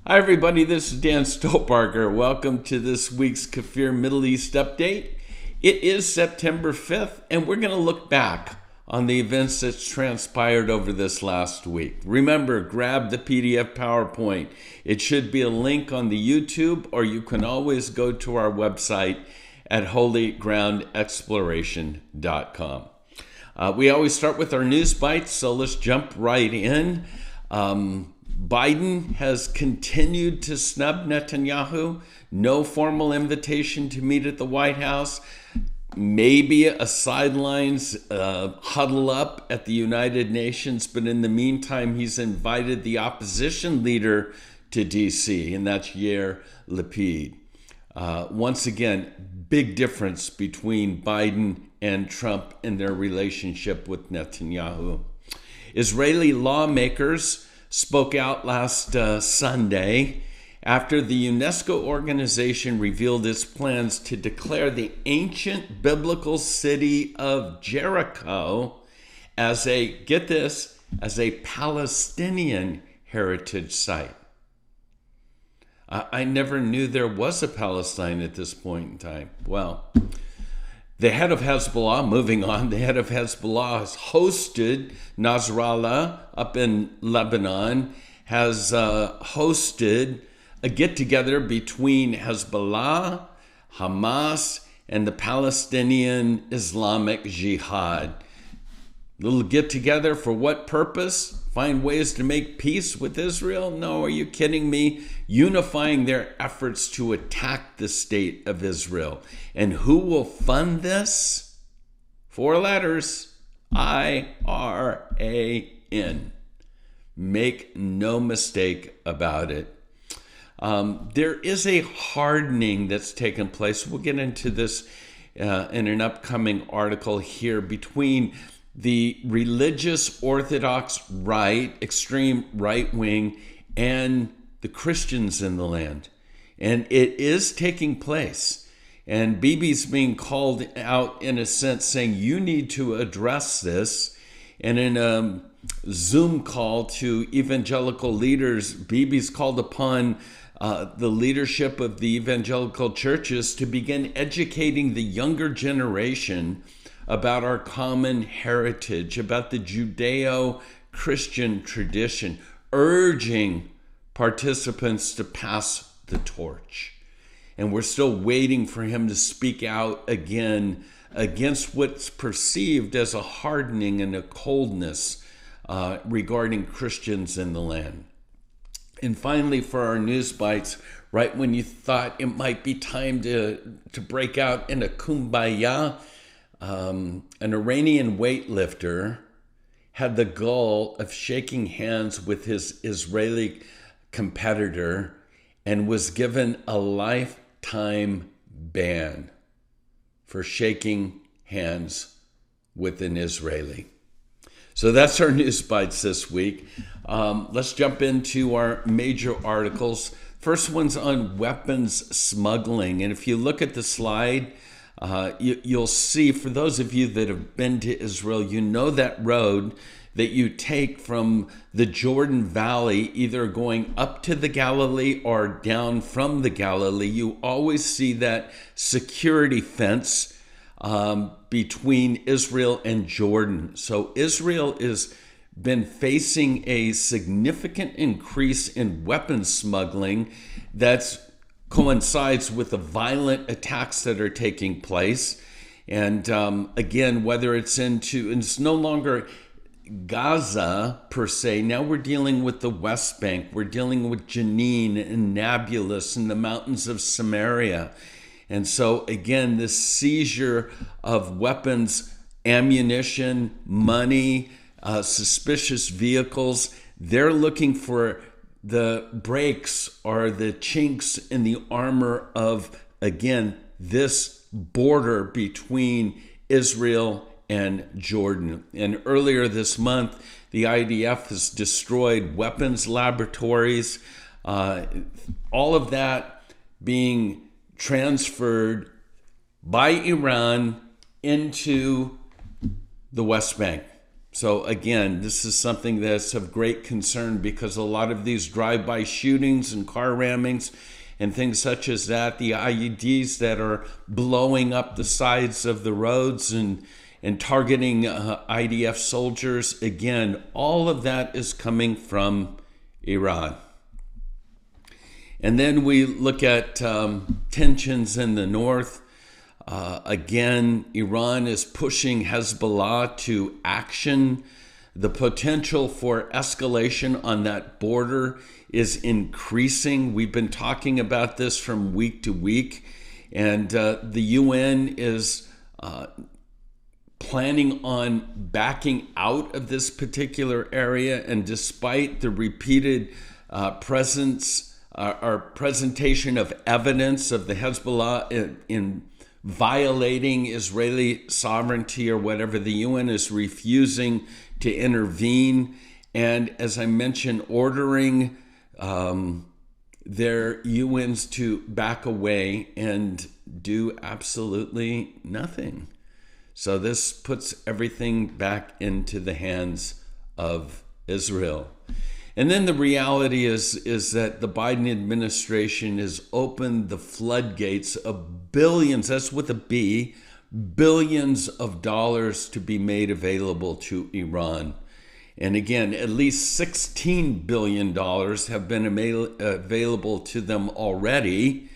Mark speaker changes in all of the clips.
Speaker 1: Hi everybody, this is Dan Stolparker. Welcome to this week's KFIR Middle East Update. It is September 5th, and we're going to look back on the events that's transpired over this last week. Remember, grab the PDF PowerPoint. It should be a link on the YouTube, or you can always go to our website at holygroundexploration.com. We always start with our news bites, so let's jump right in. Biden has continued to snub Netanyahu. No formal invitation to meet at the White House. Maybe a sidelines huddle up at the United Nations, but in the meantime, he's invited the opposition leader to D.C., and that's Yair Lapid. Once again, big difference between Biden and Trump in their relationship with Netanyahu. Israeli lawmakers spoke out last Sunday after the UNESCO organization revealed its plans to declare the ancient biblical city of Jericho as get this, as a Palestinian heritage site. I never knew there was a Palestine at this point in time. Well, the head of Hezbollah, moving on, the head of Hezbollah has hosted Nasrallah up in Lebanon, has hosted a get-together between Hezbollah, Hamas, and the Palestinian Islamic Jihad. Little get-together for what purpose? Find ways to make peace with Israel? No, are you kidding me? Unifying their efforts to attack the state of Israel. And who will fund this? 4 letters, IRAN. Make no mistake about it. There is a hardening that's taken place. We'll get into this in an upcoming article here between the religious Orthodox right, extreme right wing, and the Christians in the land. And it is taking place. And Bibi's being called out in a sense, saying you need to address this. And in a Zoom call to evangelical leaders, Bibi's called upon the leadership of the evangelical churches to begin educating the younger generation about our common heritage, about the Judeo-Christian tradition, urging participants to pass the torch. And we're still waiting for him to speak out again against what's perceived as a hardening and a coldness regarding Christians in the land. And finally, for our news bites, right when you thought it might be time to break out in a kumbaya, an Iranian weightlifter had the gall of shaking hands with his Israeli competitor and was given a lifetime ban for shaking hands with an Israeli. So that's our news bites this week. Let's jump into our major articles. First one's on weapons smuggling. And if you look at the slide, you'll see, for those of you that have been to Israel, you know that road that you take from the Jordan Valley, either going up to the Galilee or down from the Galilee. You always see that security fence between Israel and Jordan. So Israel has been facing a significant increase in weapons smuggling that's coincides with the violent attacks that are taking place. And again, whether it's it's no longer Gaza per se. Now we're dealing with the West Bank. We're dealing with Jenin and Nablus and the mountains of Samaria. And so again, this seizure of weapons, ammunition, money, suspicious vehicles, they're looking for the breaks or the chinks in the armor of, again, this border between Israel and Jordan. And earlier this month, the IDF has destroyed weapons laboratories, all of that being transferred by Iran into the West Bank. So again, this is something that's of great concern because a lot of these drive-by shootings and car rammings and things such as that, the IEDs that are blowing up the sides of the roads and targeting IDF soldiers, again, all of that is coming from Iran. And then we look at tensions in the north. Again, Iran is pushing Hezbollah to action. The potential for escalation on that border is increasing. We've been talking about this from week to week, and the UN is planning on backing out of this particular area. And despite the repeated presentation of evidence of the Hezbollah in violating Israeli sovereignty or whatever, the UN is refusing to intervene. And as I mentioned, ordering their UNs to back away and do absolutely nothing. So this puts everything back into the hands of Israel. And then the reality is that the Biden administration has opened the floodgates of billions, that's with a B, billions of dollars to be made available to Iran. And again, at least $16 billion have been available to them already.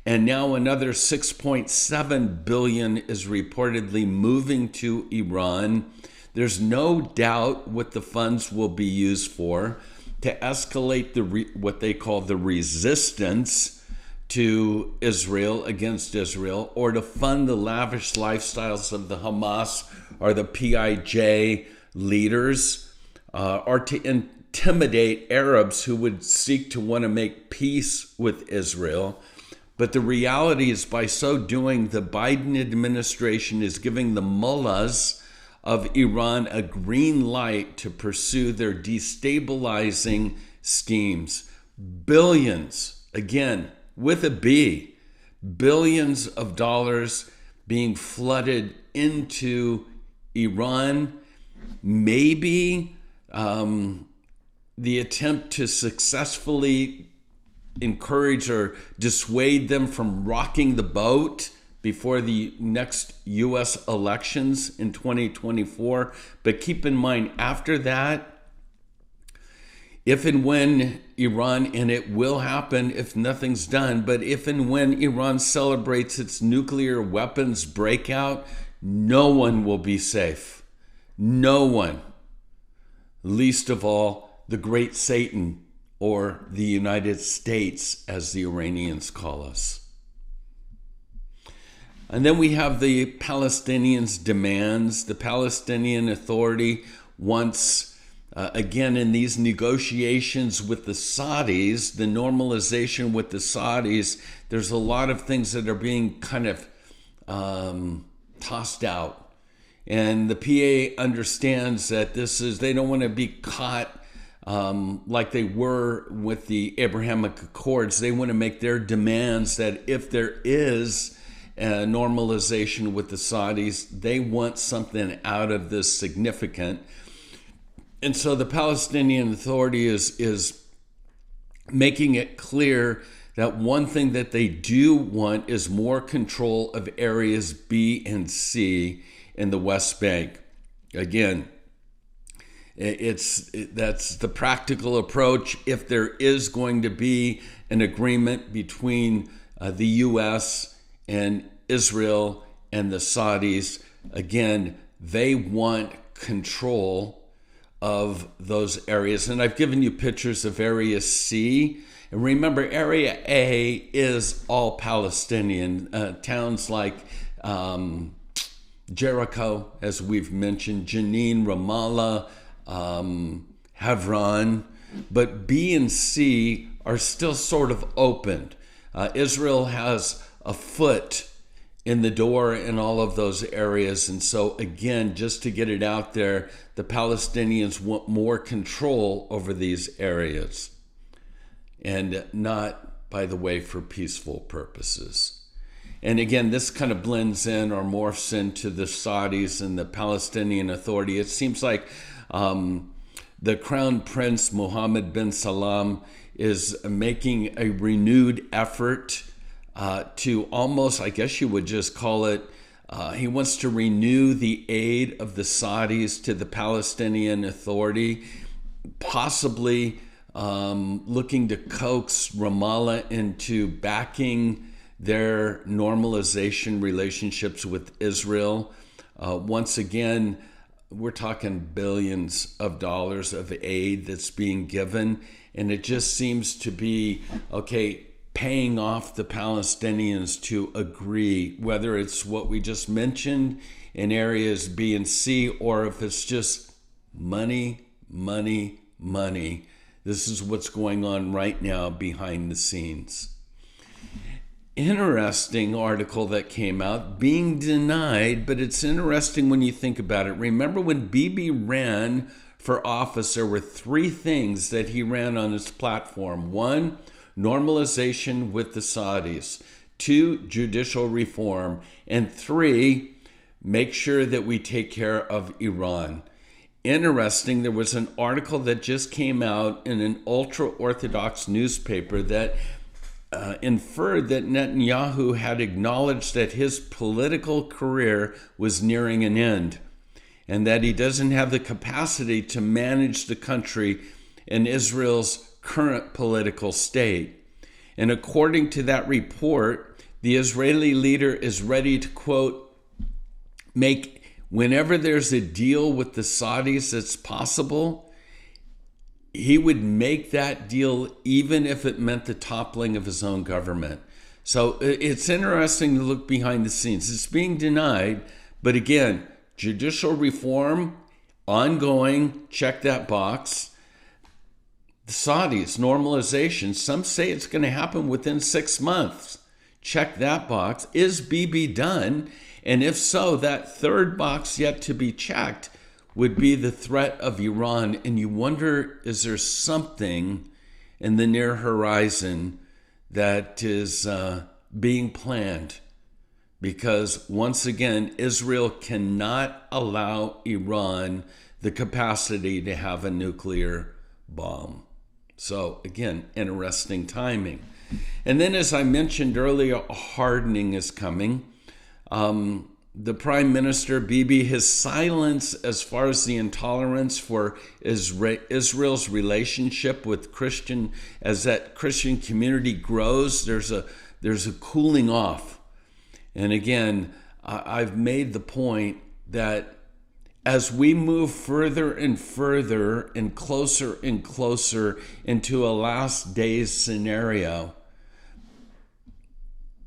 Speaker 1: And now another $6.7 billion is reportedly moving to Iran. There's no doubt what the funds will be used for: to escalate what they call the resistance to Israel, against Israel, or to fund the lavish lifestyles of the Hamas or the PIJ leaders, or to intimidate Arabs who would seek to want to make peace with Israel. But the reality is, by so doing, the Biden administration is giving the mullahs of Iran a green light to pursue their destabilizing schemes. Billions, again, with a B, billions of dollars being flooded into Iran. Maybe the attempt to successfully encourage or dissuade them from rocking the boat before the next U.S. elections in 2024. But keep in mind, after that, if and when Iran, and it will happen if nothing's done, but if and when Iran celebrates its nuclear weapons breakout, no one will be safe. No one. Least of all, the great Satan, or the United States, as the Iranians call us. And then we have the Palestinians' demands. The Palestinian Authority wants, again, in these negotiations with the Saudis, the normalization with the Saudis, there's a lot of things that are being kind of tossed out. And the PA understands that they don't want to be caught like they were with the Abrahamic Accords. They want to make their demands that if there is normalization with the Saudis, they want something out of this significant. And so the Palestinian Authority is making it clear that one thing that they do want is more control of areas B and C in the West Bank. Again, that's the practical approach. If there is going to be an agreement between the U.S. and Israel and the Saudis, again, they want control of those areas. And I've given you pictures of Area C. And remember, Area A is all Palestinian. Towns like Jericho, as we've mentioned, Jenin, Ramallah, Hebron. But B and C are still sort of opened. Israel has a foot in the door in all of those areas. And so again, just to get it out there, the Palestinians want more control over these areas, and not, by the way, for peaceful purposes. And again, this kind of blends in or morphs into the Saudis and the Palestinian Authority. It seems like The Crown Prince Mohammed bin Salman is making a renewed effort to almost, I guess you would just call it, he wants to renew the aid of the Saudis to the Palestinian Authority, possibly looking to coax Ramallah into backing their normalization relationships with Israel. Once again, we're talking billions of dollars of aid that's being given, and it just seems to be, okay, paying off the Palestinians to agree, whether it's what we just mentioned in areas B and C, or if it's just money, money, money. This is what's going on right now behind the scenes. Interesting article that came out, being denied, but it's interesting when you think about it. Remember when Bibi ran for office, there were three things that he ran on his platform. One, normalization with the Saudis. Two, judicial reform. And three, make sure that we take care of Iran. Interesting, there was an article that just came out in an ultra-Orthodox newspaper that inferred that Netanyahu had acknowledged that his political career was nearing an end and that he doesn't have the capacity to manage the country in Israel's current political state. And according to that report, the Israeli leader is ready to, quote, make whenever there's a deal with the Saudis that's possible, he would make that deal even if it meant the toppling of his own government. So it's interesting to look behind the scenes. It's being denied, but again, judicial reform, ongoing, check that box. The Saudis, normalization, some say it's going to happen within 6 months. Check that box. Is Bibi done? And if so, that third box yet to be checked would be the threat of Iran. And you wonder, is there something in the near horizon that is being planned? Because once again, Israel cannot allow Iran the capacity to have a nuclear bomb. So again, interesting timing. And then, as I mentioned earlier, a hardening is coming. The Prime Minister, Bibi, his silence as far as the intolerance for Israel's relationship with Christian, as that Christian community grows, there's a cooling off. And again, I've made the point that as we move further and further and closer into a last days scenario,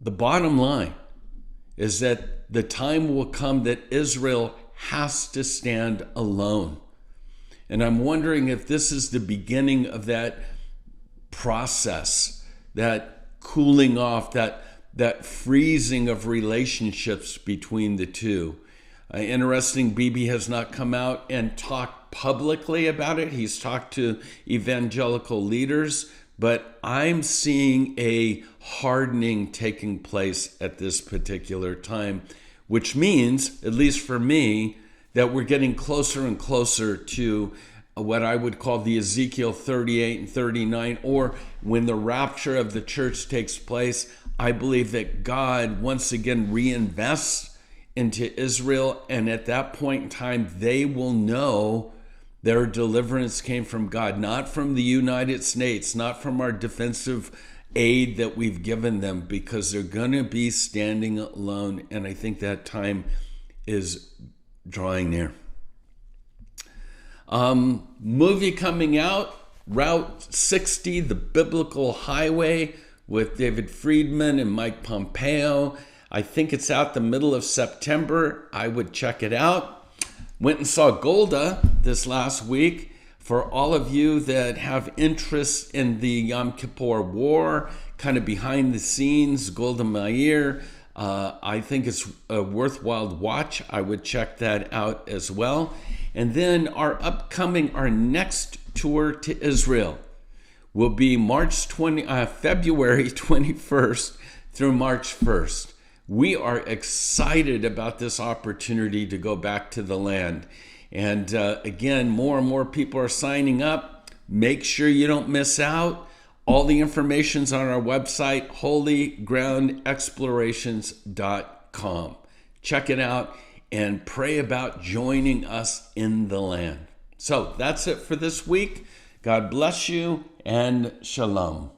Speaker 1: the bottom line is that the time will come that Israel has to stand alone. And I'm wondering if this is the beginning of that process, that cooling off, that freezing of relationships between the two. Interesting, Bibi has not come out and talked publicly about it. He's talked to evangelical leaders, but I'm seeing a hardening taking place at this particular time, which means, at least for me, that we're getting closer and closer to what I would call the Ezekiel 38 and 39, or when the rapture of the church takes place, I believe that God once again reinvests into Israel, and at that point in time, they will know their deliverance came from God, not from the United States, not from our defensive aid that we've given them, because they're going to be standing alone, and I think that time is drawing near. Movie coming out, Route 60, The Biblical Highway, with David Friedman and Mike Pompeo. I think it's out the middle of September. I would check it out. Went and saw Golda this last week. For all of you that have interest in the Yom Kippur War, kind of behind the scenes, Golda Meir, I think it's a worthwhile watch. I would check that out as well. And then our next tour to Israel will be February 21st through March 1st. We are excited about this opportunity to go back to the land. And again, more and more people are signing up. Make sure you don't miss out. All the information's on our website, holygroundexplorations.com. Check it out and pray about joining us in the land. So that's it for this week. God bless you and shalom.